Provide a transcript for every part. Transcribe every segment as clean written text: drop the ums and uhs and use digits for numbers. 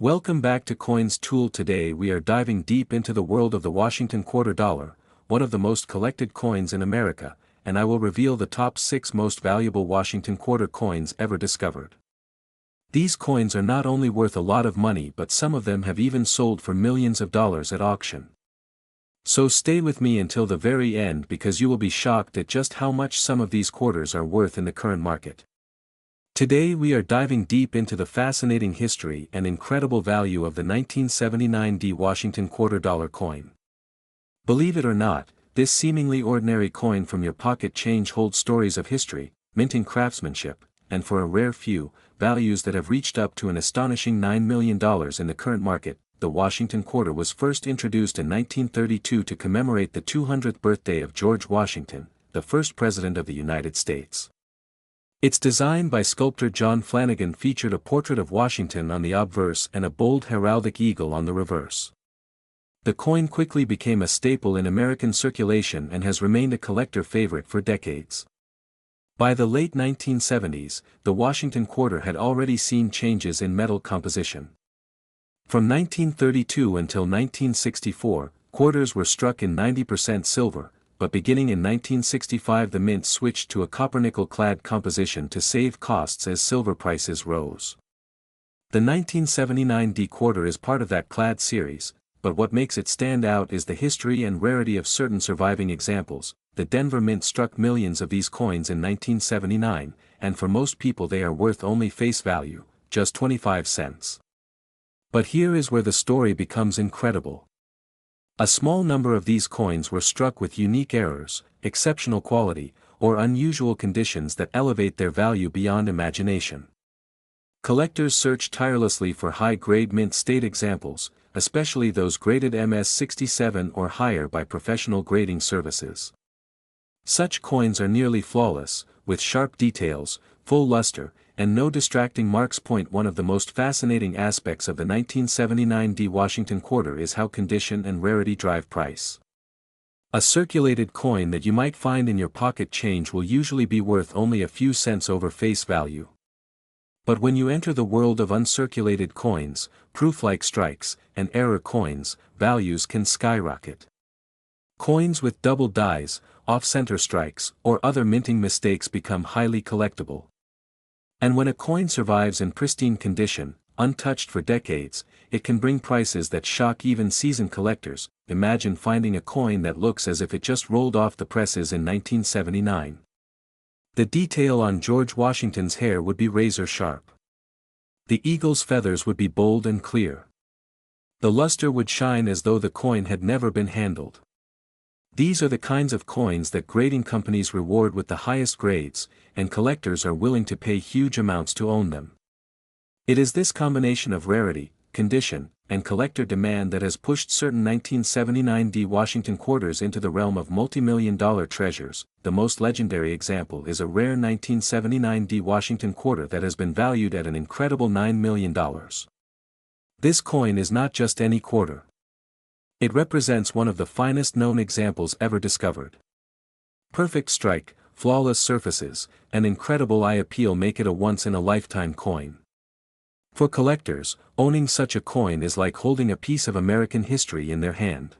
Welcome back to Coins Tool. Today we are diving deep into the world of the Washington Quarter Dollar, one of the most collected coins in America, and I will reveal the top 6 most valuable Washington Quarter coins ever discovered. These coins are not only worth a lot of money, but some of them have even sold for millions of dollars at auction. So stay with me until the very end because you will be shocked at just how much some of these quarters are worth in the current market. Today we are diving deep into the fascinating history and incredible value of the 1979 Washington Quarter Dollar coin. Believe it or not, this seemingly ordinary coin from your pocket change holds stories of history, minting craftsmanship, and for a rare few, values that have reached up to an astonishing $9 million in the current market. The Washington Quarter was first introduced in 1932 to commemorate the 200th birthday of George Washington, the first President of the United States. Its design by sculptor John Flanagan featured a portrait of Washington on the obverse and a bold heraldic eagle on the reverse. The coin quickly became a staple in American circulation and has remained a collector favorite for decades. By the late 1970s, the Washington Quarter had already seen changes in metal composition. From 1932 until 1964, quarters were struck in 90% silver, but beginning in 1965 the mint switched to a copper-nickel-clad composition to save costs as silver prices rose. The 1979 quarter is part of that clad series, but what makes it stand out is the history and rarity of certain surviving examples. The Denver Mint struck millions of these coins in 1979, and for most people they are worth only face value, just 25 cents. But here is where the story becomes incredible. A small number of these coins were struck with unique errors, exceptional quality, or unusual conditions that elevate their value beyond imagination. Collectors search tirelessly for high-grade mint state examples, especially those graded MS-67 or higher by professional grading services. Such coins are nearly flawless, with sharp details, full luster, and no distracting marks. One of the most fascinating aspects of the 1979 Washington Quarter is how condition and rarity drive price. A circulated coin that you might find in your pocket change will usually be worth only a few cents over face value. But when you enter the world of uncirculated coins, proof-like strikes, and error coins, values can skyrocket. Coins with double dies, off-center strikes, or other minting mistakes become highly collectible. And when a coin survives in pristine condition, untouched for decades, it can bring prices that shock even seasoned collectors. Imagine finding a coin that looks as if it just rolled off the presses in 1979. The detail on George Washington's hair would be razor sharp. The eagle's feathers would be bold and clear. The luster would shine as though the coin had never been handled. These are the kinds of coins that grading companies reward with the highest grades, and collectors are willing to pay huge amounts to own them. It is this combination of rarity, condition, and collector demand that has pushed certain 1979 Washington quarters into the realm of multi-million-dollar treasures. The most legendary example is a rare 1979 Washington quarter that has been valued at an incredible $9 million. This coin is not just any quarter. It represents one of the finest known examples ever discovered. Perfect strike, flawless surfaces, and incredible eye appeal make it a once-in-a-lifetime coin. For collectors, owning such a coin is like holding a piece of American history in their hand.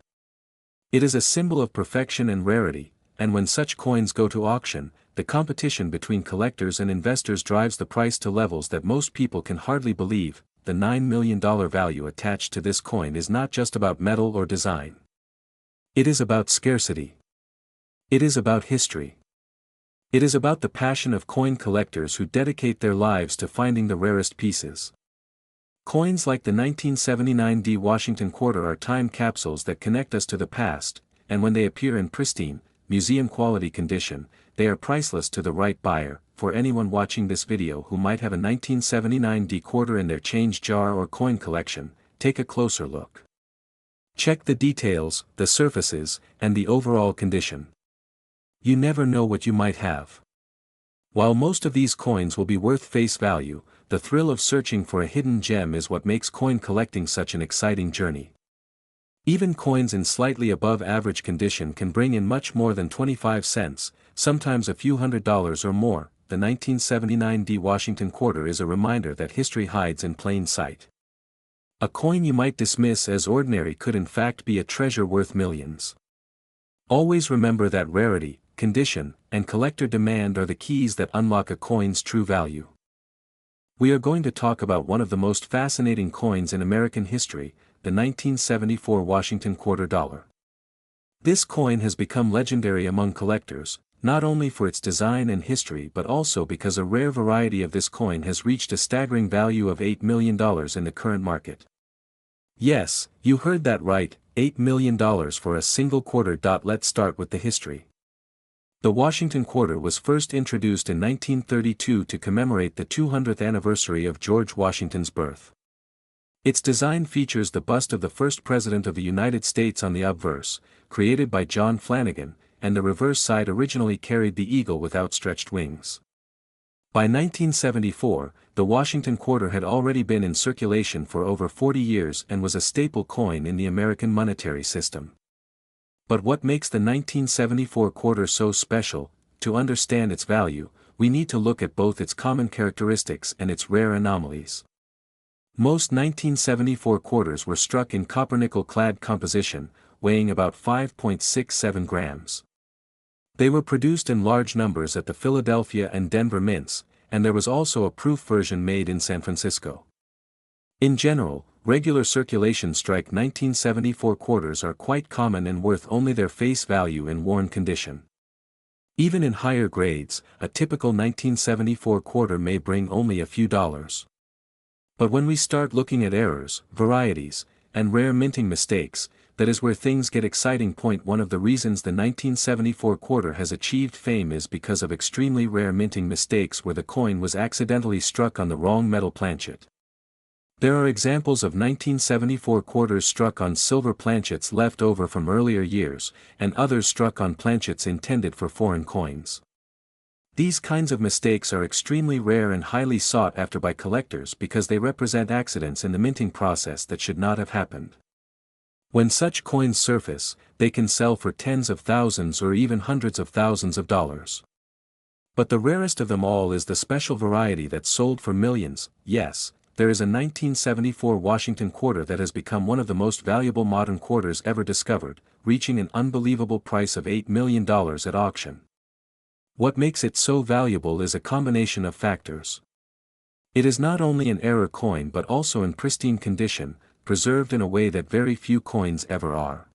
It is a symbol of perfection and rarity, and when such coins go to auction, the competition between collectors and investors drives the price to levels that most people can hardly believe. The $9 million value attached to this coin is not just about metal or design. It is about scarcity. It is about history. It is about the passion of coin collectors who dedicate their lives to finding the rarest pieces. Coins like the 1979 Washington Quarter are time capsules that connect us to the past, and when they appear in pristine, museum-quality condition, they are priceless to the right buyer. For anyone watching this video who might have a 1979 quarter in their change jar or coin collection, take a closer look. Check the details, the surfaces, and the overall condition. You never know what you might have. While most of these coins will be worth face value, the thrill of searching for a hidden gem is what makes coin collecting such an exciting journey. Even coins in slightly above average condition can bring in much more than 25 cents, sometimes a few $100s or more. The 1979 Washington Quarter is a reminder that history hides in plain sight. A coin you might dismiss as ordinary could in fact be a treasure worth millions. Always remember that rarity, condition, and collector demand are the keys that unlock a coin's true value. We are going to talk about one of the most fascinating coins in American history, the 1974 Washington Quarter Dollar. This coin has become legendary among collectors, not only for its design and history but also because a rare variety of this coin has reached a staggering value of $8 million in the current market. Yes, you heard that right, $8 million for a single quarter. Let's start with the history. The Washington Quarter was first introduced in 1932 to commemorate the 200th anniversary of George Washington's birth. Its design features the bust of the first President of the United States on the obverse, created by John Flanagan, and the reverse side originally carried the eagle with outstretched wings. By 1974, the Washington Quarter had already been in circulation for over 40 years and was a staple coin in the American monetary system. But what makes the 1974 quarter so special? To understand its value, we need to look at both its common characteristics and its rare anomalies. Most 1974 quarters were struck in copper-nickel-clad composition, weighing about 5.67 grams. They were produced in large numbers at the Philadelphia and Denver mints, and there was also a proof version made in San Francisco. In general, regular circulation strike 1974 quarters are quite common and worth only their face value in worn condition. Even in higher grades, a typical 1974 quarter may bring only a few dollars. But when we start looking at errors, varieties, and rare minting mistakes, that is where things get exciting. One of the reasons the 1974 quarter has achieved fame is because of extremely rare minting mistakes where the coin was accidentally struck on the wrong metal planchet. There are examples of 1974 quarters struck on silver planchets left over from earlier years, and others struck on planchets intended for foreign coins. These kinds of mistakes are extremely rare and highly sought after by collectors because they represent accidents in the minting process that should not have happened. When such coins surface, they can sell for tens of thousands or even hundreds of thousands of dollars. But the rarest of them all is the special variety that sold for millions. Yes, there is a 1974 Washington Quarter that has become one of the most valuable modern quarters ever discovered, reaching an unbelievable price of $8 million at auction. What makes it so valuable is a combination of factors. It is not only an error coin but also in pristine condition, preserved in a way that very few coins ever are.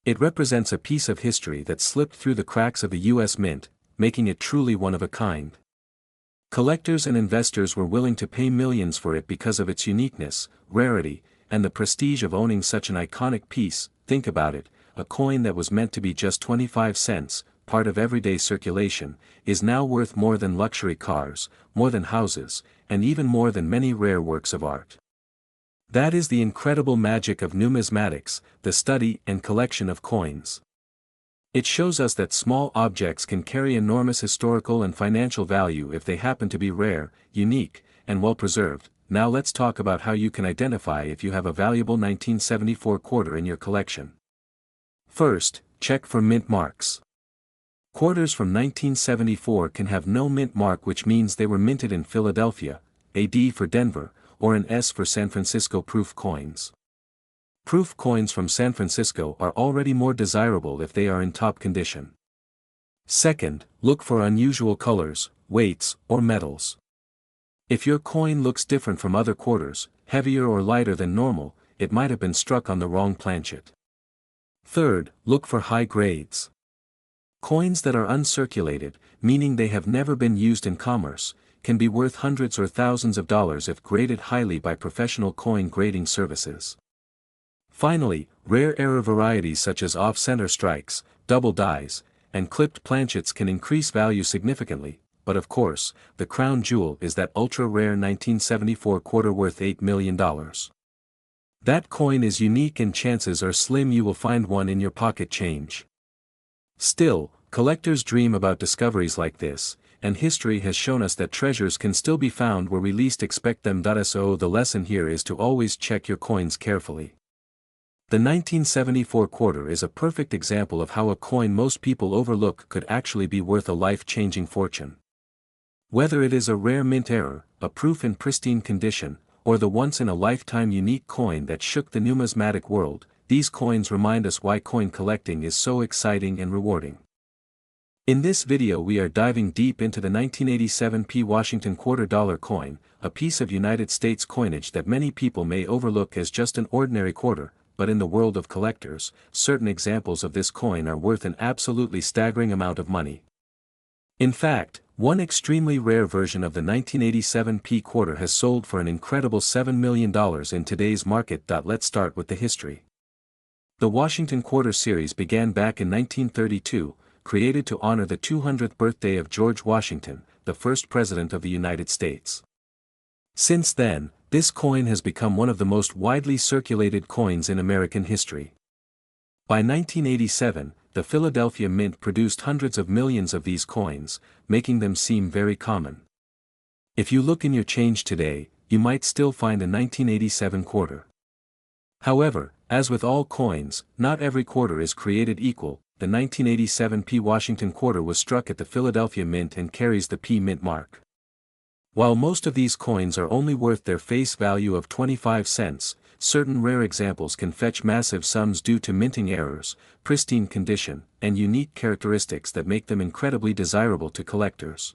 It represents a piece of history that slipped through the cracks of the U.S. Mint, making it truly one of a kind. Collectors and investors were willing to pay millions for it because of its uniqueness, rarity, and the prestige of owning such an iconic piece. Think about it, a coin that was meant to be just 25 cents, part of everyday circulation, is now worth more than luxury cars, more than houses, and even more than many rare works of art. That is the incredible magic of numismatics, the study and collection of coins. It shows us that small objects can carry enormous historical and financial value if they happen to be rare, unique, and well preserved. Now let's talk about how you can identify if you have a valuable 1974 quarter in your collection. First, check for mint marks. Quarters from 1974 can have no mint mark, which means they were minted in Philadelphia, a D for Denver, or an S for San Francisco. Proof coins. Proof coins from San Francisco are already more desirable if they are in top condition. Second, look for unusual colors, weights, or metals. If your coin looks different from other quarters, heavier or lighter than normal, it might have been struck on the wrong planchet. Third, look for high grades. Coins that are uncirculated, meaning they have never been used in commerce, can be worth hundreds or thousands of dollars if graded highly by professional coin grading services. Finally, rare error varieties such as off-center strikes, double dies, and clipped planchets can increase value significantly, but of course, the crown jewel is that ultra-rare 1974 quarter worth $8 million. That coin is unique and chances are slim you will find one in your pocket change. Still, collectors dream about discoveries like this, and history has shown us that treasures can still be found where we least expect them. So the lesson here is to always check your coins carefully. The 1974 quarter is a perfect example of how a coin most people overlook could actually be worth a life-changing fortune. Whether it is a rare mint error, a proof in pristine condition, or the once-in-a-lifetime unique coin that shook the numismatic world, these coins remind us why coin collecting is so exciting and rewarding. In this video we are diving deep into the 1987 P Washington quarter dollar coin, a piece of United States coinage that many people may overlook as just an ordinary quarter, but in the world of collectors, certain examples of this coin are worth an absolutely staggering amount of money. In fact, one extremely rare version of the 1987 P quarter has sold for an incredible $7 million in today's market. Let's start with the history. The Washington Quarter series began back in 1932, created to honor the 200th birthday of George Washington, the first President of the United States. Since then, this coin has become one of the most widely circulated coins in American history. By 1987, the Philadelphia Mint produced hundreds of millions of these coins, making them seem very common. If you look in your change today, you might still find a 1987 quarter. However, as with all coins, not every quarter is created equal. The 1987 P Washington quarter was struck at the Philadelphia Mint and carries the P Mint mark. While most of these coins are only worth their face value of 25 cents, certain rare examples can fetch massive sums due to minting errors, pristine condition, and unique characteristics that make them incredibly desirable to collectors.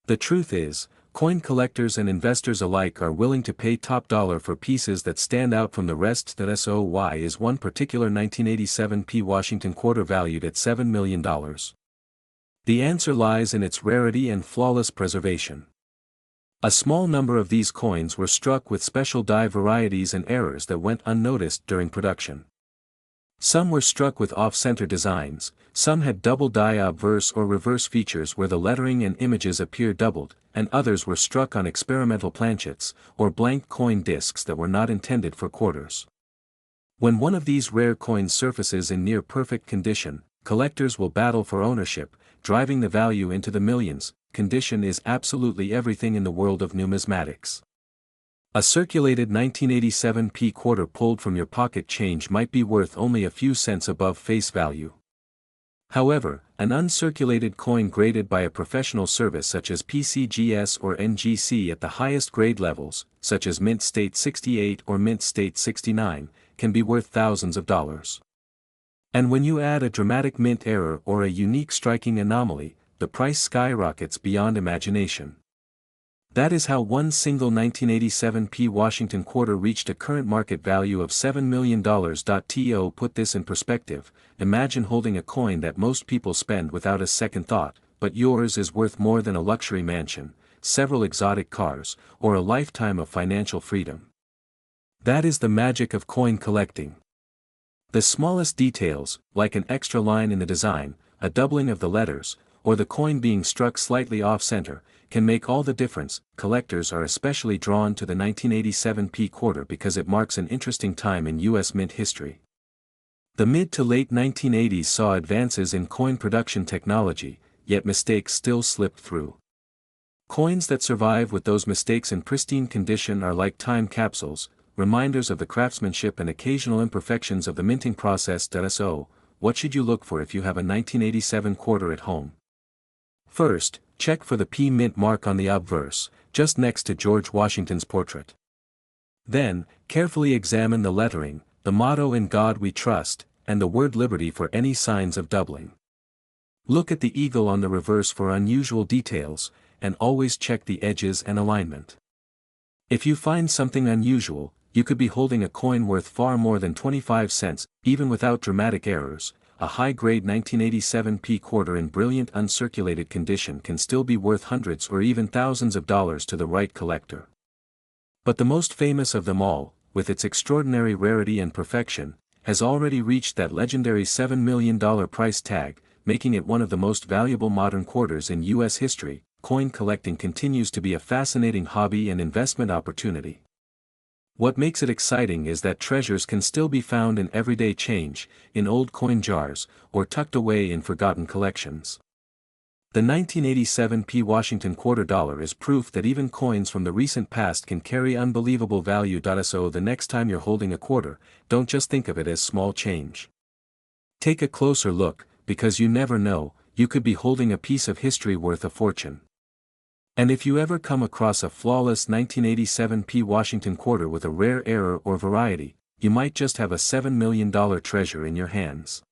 The truth is, coin collectors and investors alike are willing to pay top dollar for pieces that stand out from the rest. So why is one particular 1987 P Washington quarter valued at $7 million? The answer lies in its rarity and flawless preservation. A small number of these coins were struck with special die varieties and errors that went unnoticed during production. Some were struck with off-center designs, some had double die obverse or reverse features where the lettering and images appear doubled, and others were struck on experimental planchets, or blank coin discs that were not intended for quarters. When one of these rare coins surfaces in near-perfect condition, collectors will battle for ownership, driving the value into the millions. Condition is absolutely everything in the world of numismatics. A circulated 1987 P quarter pulled from your pocket change might be worth only a few cents above face value. However, an uncirculated coin graded by a professional service such as PCGS or NGC at the highest grade levels, such as Mint State 68 or Mint State 69, can be worth thousands of dollars. And when you add a dramatic mint error or a unique striking anomaly, the price skyrockets beyond imagination. That is how one single 1987 P Washington quarter reached a current market value of $7 million. To put this in perspective, imagine holding a coin that most people spend without a second thought, but yours is worth more than a luxury mansion, several exotic cars, or a lifetime of financial freedom. That is the magic of coin collecting. The smallest details, like an extra line in the design, a doubling of the letters, or the coin being struck slightly off-center, can make all the difference. Collectors are especially drawn to the 1987 P quarter because it marks an interesting time in U.S. mint history. The mid to late 1980s saw advances in coin production technology, yet mistakes still slipped through. Coins that survive with those mistakes in pristine condition are like time capsules, reminders of the craftsmanship and occasional imperfections of the minting process. So, what should you look for if you have a 1987 quarter at home? First, check for the P Mint mark on the obverse, just next to George Washington's portrait. Then, carefully examine the lettering, the motto "In God We Trust," and the word Liberty for any signs of doubling. Look at the eagle on the reverse for unusual details, and always check the edges and alignment. If you find something unusual, you could be holding a coin worth far more than 25 cents, even without dramatic errors. A high-grade 1987 P quarter in brilliant uncirculated condition can still be worth hundreds or even thousands of dollars to the right collector. But the most famous of them all, with its extraordinary rarity and perfection, has already reached that legendary $7 million price tag, making it one of the most valuable modern quarters in U.S. history. Coin collecting continues to be a fascinating hobby and investment opportunity. What makes it exciting is that treasures can still be found in everyday change, in old coin jars, or tucked away in forgotten collections. The 1987 P Washington quarter dollar is proof that even coins from the recent past can carry unbelievable value. So the next time you're holding a quarter, don't just think of it as small change. Take a closer look, because you never know, you could be holding a piece of history worth a fortune. And if you ever come across a flawless 1987 P Washington quarter with a rare error or variety, you might just have a $7 million treasure in your hands.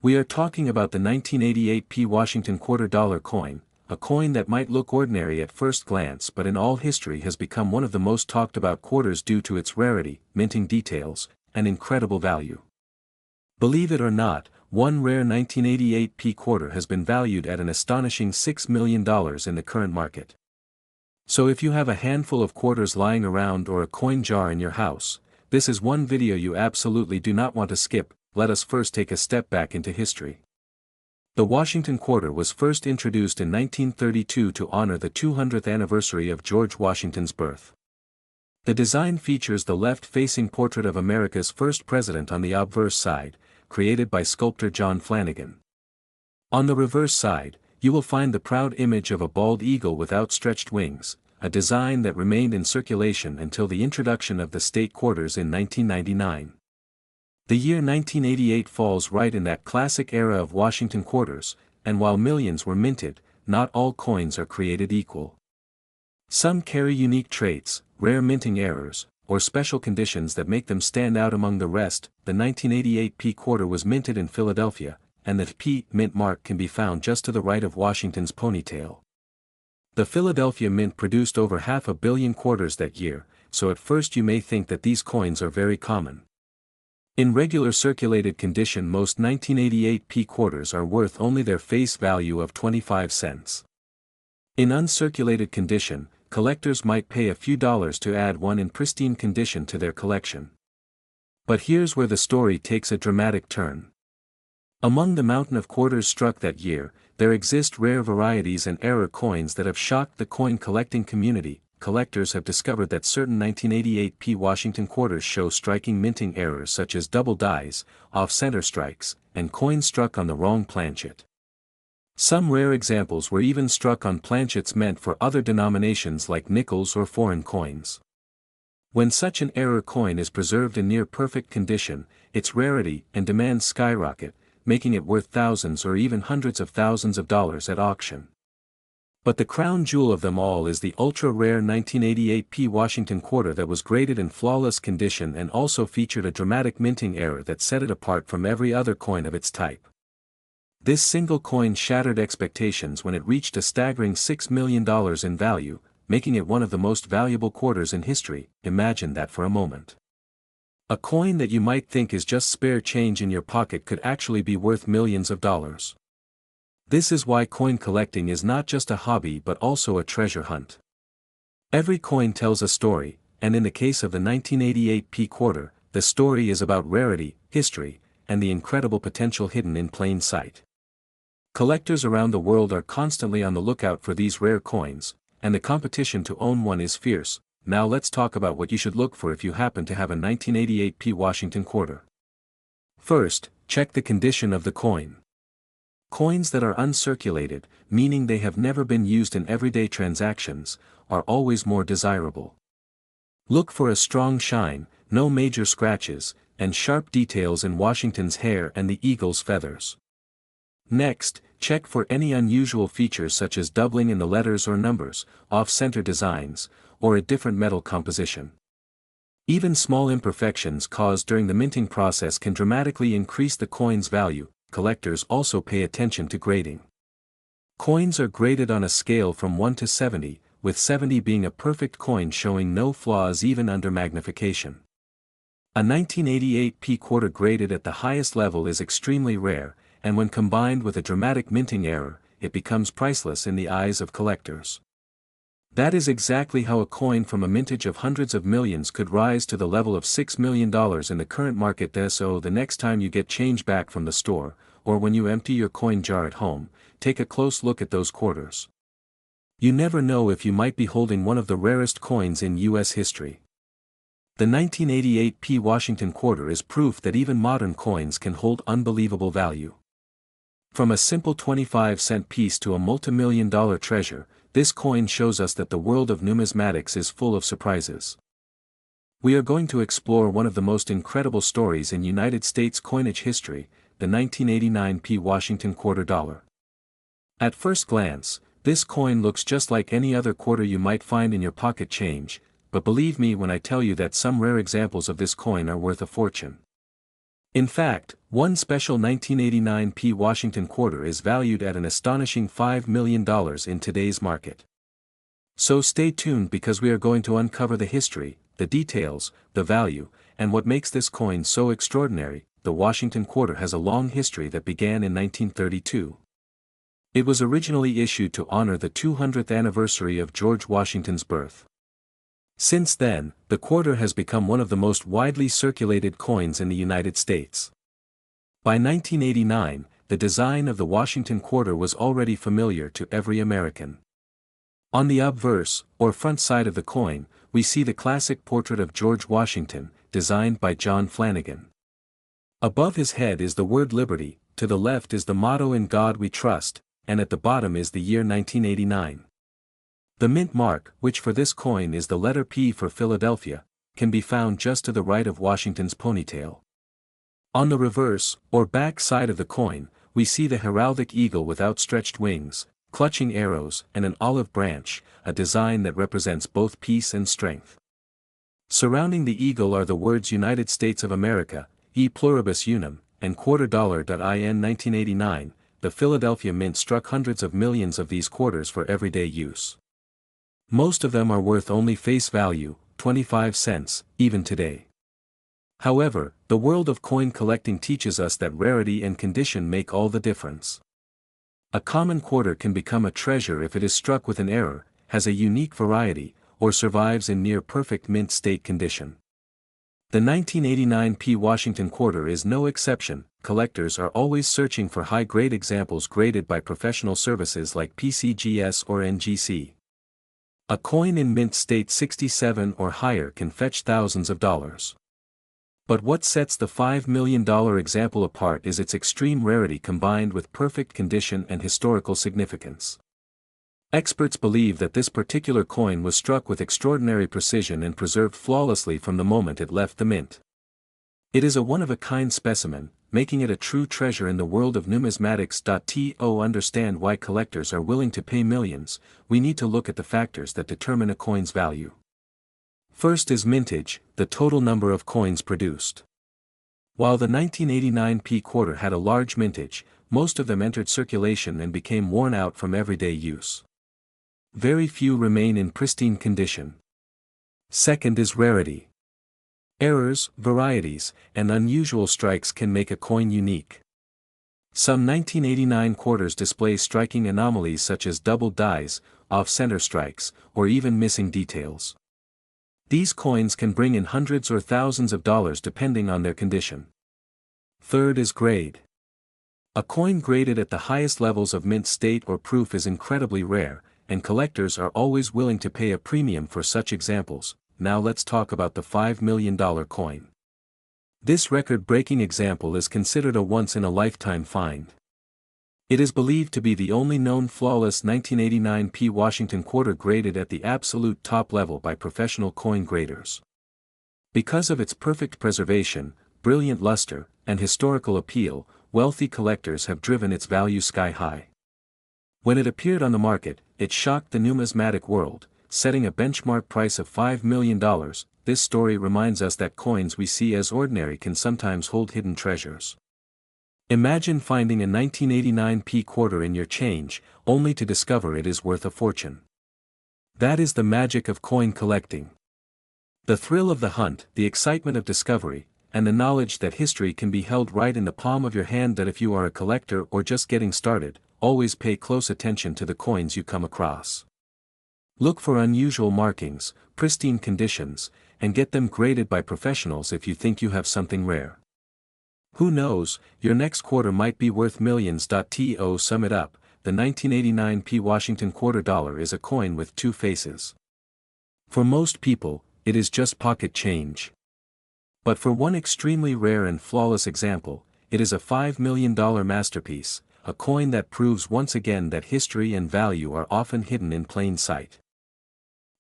We are talking about the 1988 P Washington quarter dollar coin, a coin that might look ordinary at first glance but in all history has become one of the most talked about quarters due to its rarity, minting details, and incredible value. Believe it or not, one rare 1988 P quarter has been valued at an astonishing $6 million in the current market. So if you have a handful of quarters lying around or a coin jar in your house, this is one video you absolutely do not want to skip. Let us first take a step back into history. The Washington quarter was first introduced in 1932 to honor the 200th anniversary of George Washington's birth. The design features the left-facing portrait of America's first president on the obverse side, created by sculptor John Flanagan. On the reverse side, you will find the proud image of a bald eagle with outstretched wings, a design that remained in circulation until the introduction of the state quarters in 1999. The year 1988 falls right in that classic era of Washington quarters, and while millions were minted, not all coins are created equal. Some carry unique traits, rare minting errors, or special conditions that make them stand out among the rest. The 1988 P quarter was minted in Philadelphia, and the P mint mark can be found just to the right of Washington's ponytail. The Philadelphia Mint produced over 500 million quarters that year, so at first you may think that these coins are very common. In regular circulated condition, most 1988 P quarters are worth only their face value of 25 cents. In uncirculated condition, collectors might pay a few dollars to add one in pristine condition to their collection. But here's where the story takes a dramatic turn. Among the mountain of quarters struck that year, there exist rare varieties and error coins that have shocked the coin collecting community. Collectors have discovered that certain 1988 P Washington quarters show striking minting errors such as double dies, off-center strikes, and coins struck on the wrong planchet. Some rare examples were even struck on planchets meant for other denominations like nickels or foreign coins. When such an error coin is preserved in near-perfect condition, its rarity and demand skyrocket, making it worth thousands or even hundreds of thousands of dollars at auction. But the crown jewel of them all is the ultra-rare 1988 P Washington quarter that was graded in flawless condition and also featured a dramatic minting error that set it apart from every other coin of its type. This single coin shattered expectations when it reached a staggering $6 million in value, making it one of the most valuable quarters in history. Imagine that for a moment. A coin that you might think is just spare change in your pocket could actually be worth millions of dollars. This is why coin collecting is not just a hobby but also a treasure hunt. Every coin tells a story, and in the case of the 1988 P quarter, the story is about rarity, history, and the incredible potential hidden in plain sight. Collectors around the world are constantly on the lookout for these rare coins, and the competition to own one is fierce. Now let's talk about what you should look for if you happen to have a 1988 P Washington quarter. First, check the condition of the coin. Coins that are uncirculated, meaning they have never been used in everyday transactions, are always more desirable. Look for a strong shine, no major scratches, and sharp details in Washington's hair and the eagle's feathers. Next, check for any unusual features such as doubling in the letters or numbers, off-center designs, or a different metal composition. Even small imperfections caused during the minting process can dramatically increase the coin's value. Collectors also pay attention to grading. Coins are graded on a scale from 1 to 70, with 70 being a perfect coin showing no flaws even under magnification. A 1988 P quarter graded at the highest level is extremely rare, and when combined with a dramatic minting error, it becomes priceless in the eyes of collectors. That is exactly how a coin from a mintage of hundreds of millions could rise to the level of $6 million in the current market. So the next time you get change back from the store, or when you empty your coin jar at home, take a close look at those quarters. You never know if you might be holding one of the rarest coins in U.S. history. The 1988 P Washington quarter is proof that even modern coins can hold unbelievable value. From a simple 25-cent piece to a multi-million-dollar treasure, this coin shows us that the world of numismatics is full of surprises. We are going to explore one of the most incredible stories in United States coinage history, the 1989 P Washington quarter dollar. At first glance, This coin looks just like any other quarter you might find in your pocket change, but believe me when I tell you that some rare examples of this coin are worth a fortune. In fact, one special 1989 P Washington quarter is valued at an astonishing $5 million in today's market. So stay tuned because we are going to uncover the history, the details, the value, and what makes this coin so extraordinary. The Washington quarter has a long history that began in 1932. It was originally issued to honor the 200th anniversary of George Washington's birth. Since then, the quarter has become one of the most widely circulated coins in the United States. By 1989, the design of the Washington quarter was already familiar to every American. On the obverse, or front side of the coin, we see the classic portrait of George Washington, designed by John Flanagan. Above his head is the word Liberty, to the left is the motto In God We Trust, and at the bottom is the year 1989. The mint mark, which for this coin is the letter P for Philadelphia, can be found just to the right of Washington's ponytail. On the reverse, or back side of the coin, we see the heraldic eagle with outstretched wings, clutching arrows and an olive branch, a design that represents both peace and strength. Surrounding the eagle are the words United States of America, E Pluribus Unum, and $quarter. In 1989, the Philadelphia Mint struck hundreds of millions of these quarters for everyday use. Most of them are worth only face value, 25 cents, even today. However, the world of coin collecting teaches us that rarity and condition make all the difference. A common quarter can become a treasure if it is struck with an error, has a unique variety, or survives in near-perfect mint state condition. The 1989 P Washington quarter is no exception. Collectors are always searching for high-grade examples graded by professional services like PCGS or NGC. A coin in mint state 67 or higher can fetch thousands of dollars. But what sets the $5 million example apart is its extreme rarity combined with perfect condition and historical significance. Experts believe that this particular coin was struck with extraordinary precision and preserved flawlessly from the moment it left the mint. It is a one-of-a-kind specimen, making it a true treasure in the world of numismatics. To understand why collectors are willing to pay millions, we need to look at the factors that determine a coin's value. First is mintage, the total number of coins produced. While the 1989 P quarter had a large mintage, most of them entered circulation and became worn out from everyday use. Very few remain in pristine condition. Second is rarity. Errors, varieties, and unusual strikes can make a coin unique. Some 1989 quarters display striking anomalies such as double dies, off-center strikes, or even missing details. These coins can bring in hundreds or thousands of dollars depending on their condition. Third is grade. A coin graded at the highest levels of mint state or proof is incredibly rare, and collectors are always willing to pay a premium for such examples. Now let's talk about the $5 million coin. This record-breaking example is considered a once-in-a-lifetime find. It is believed to be the only known flawless 1989 P Washington quarter graded at the absolute top level by professional coin graders. Because of its perfect preservation, brilliant luster, and historical appeal, wealthy collectors have driven its value sky high. When it appeared on the market, it shocked the numismatic world, setting a benchmark price of $5 million. This story reminds us that coins we see as ordinary can sometimes hold hidden treasures. Imagine finding a 1989 P quarter in your change, only to discover it is worth a fortune. That is the magic of coin collecting. The thrill of the hunt, the excitement of discovery, and the knowledge that history can be held right in the palm of your hand. That if you are a collector or just getting started, always pay close attention to the coins you come across. Look for unusual markings, pristine conditions, and get them graded by professionals if you think you have something rare. Who knows, your next quarter might be worth millions. To sum it up, the 1989 P Washington quarter dollar is a coin with two faces. For most people, it is just pocket change. But for one extremely rare and flawless example, it is a $5 million masterpiece, a coin that proves once again that history and value are often hidden in plain sight.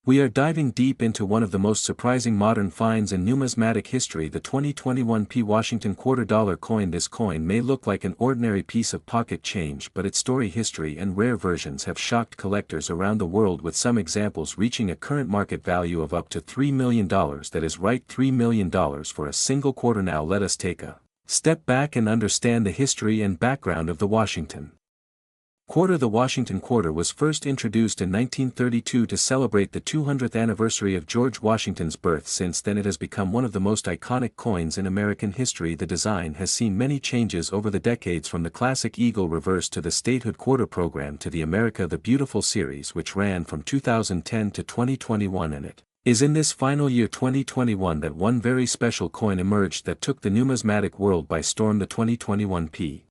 We are diving deep into one of the most surprising modern finds in numismatic history, the 2021 P. Washington quarter-dollar coin. This coin may look like an ordinary piece of pocket change, but its story, history and rare versions have shocked collectors around the world, with some examples reaching a current market value of up to $3 million. That is right, $3 million for a single quarter. Now let us take a step back and understand the history and background of the Washington quarter. The Washington quarter was first introduced in 1932 to celebrate the 200th anniversary of George Washington's birth. Since then it has become one of the most iconic coins in American history. The design has seen many changes over the decades, from the classic eagle reverse to the statehood quarter program to the America the Beautiful series, which ran from 2010 to 2021, and it is in this final year, 2021, that one very special coin emerged that took the numismatic world by storm. The 2021 P.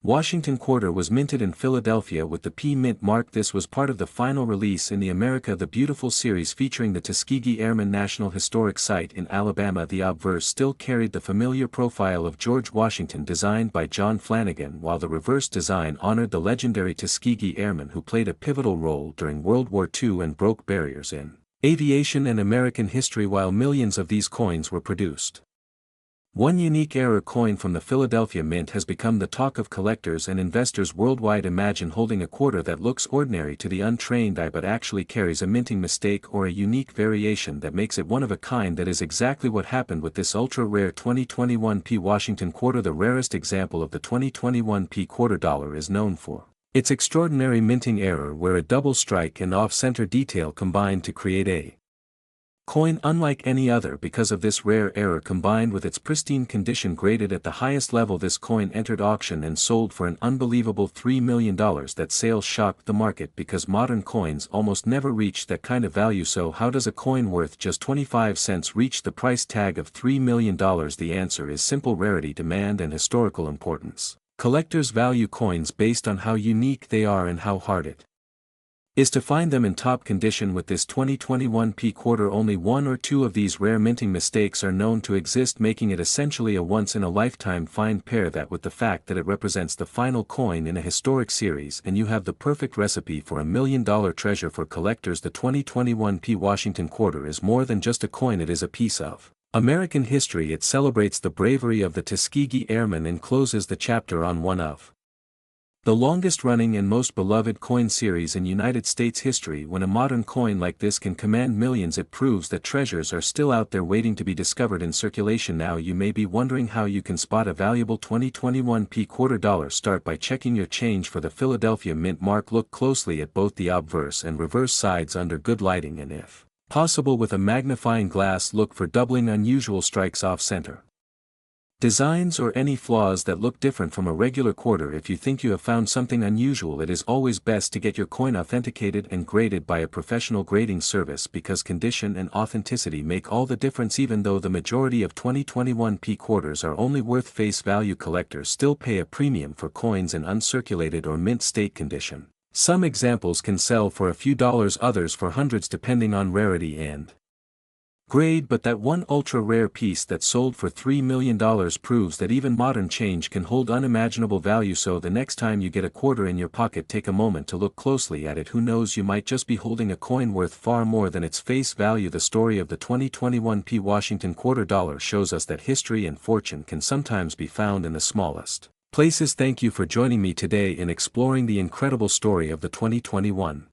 Washington quarter was minted in Philadelphia with the P Mint mark. This was part of the final release in the America the Beautiful series, featuring the Tuskegee Airmen National Historic Site in Alabama. The obverse still carried the familiar profile of George Washington, designed by John Flanagan, while the reverse design honored the legendary Tuskegee Airmen who played a pivotal role during World War II and broke barriers in aviation and American history. While millions of these coins were produced, one unique error coin from the Philadelphia Mint has become the talk of collectors and investors worldwide. Imagine holding a quarter that looks ordinary to the untrained eye but actually carries a minting mistake or a unique variation that makes it one of a kind. That is exactly what happened with this ultra-rare 2021 P. Washington quarter. The rarest example of the 2021 P quarter dollar is known for its extraordinary minting error, where a double strike and off-center detail combined to create a coin unlike any other. Because of this rare error, combined with its pristine condition graded at the highest level, this coin entered auction and sold for an unbelievable $3 million. That sales shocked the market, because modern coins almost never reach that kind of value. So how does a coin worth just 25 cents reach the price tag of $3 million? The answer is simple: rarity, demand and historical importance. Collectors value coins based on how unique they are and how hard it is to find them in top condition. With this 2021 P quarter, only one or two of these rare minting mistakes are known to exist, making it essentially a once-in-a-lifetime find. Pair that with the fact that it represents the final coin in a historic series, and you have the perfect recipe for a $1 million treasure for collectors. The 2021 P Washington quarter is more than just a coin, it is a piece of American history. It celebrates the bravery of the Tuskegee Airmen and closes the chapter on one of the longest-running and most beloved coin series in United States history. When a modern coin like this can command millions, it proves that treasures are still out there waiting to be discovered in circulation. Now you may be wondering how you can spot a valuable 2021 P quarter dollar. Start by checking your change for the Philadelphia Mint mark. Look closely at both the obverse and reverse sides under good lighting, and if possible with a magnifying glass, look for doubling, unusual strikes, off-center designs, or any flaws that look different from a regular quarter. If you think you have found something unusual, it is always best to get your coin authenticated and graded by a professional grading service, because condition and authenticity make all the difference. Even though the majority of 2021 P quarters are only worth face value, collectors still pay a premium for coins in uncirculated or mint state condition. Some examples can sell for a few dollars, others for hundreds, depending on rarity and grade. But that one ultra-rare piece that sold for $3 million proves that even modern change can hold unimaginable value. So the next time you get a quarter in your pocket, take a moment to look closely at it. Who knows, you might just be holding a coin worth far more than its face value. The story of the 2021 P Washington quarter dollar shows us that history and fortune can sometimes be found in the smallest places. Thank you for joining me today in exploring the incredible story of the 2021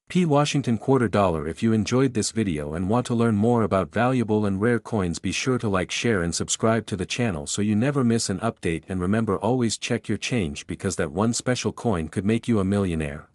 P Washington quarter dollar. If you enjoyed this video and want to learn more about valuable and rare coins, be sure to like, share and subscribe to the channel so you never miss an update. And remember, always check your change, because that one special coin could make you a millionaire.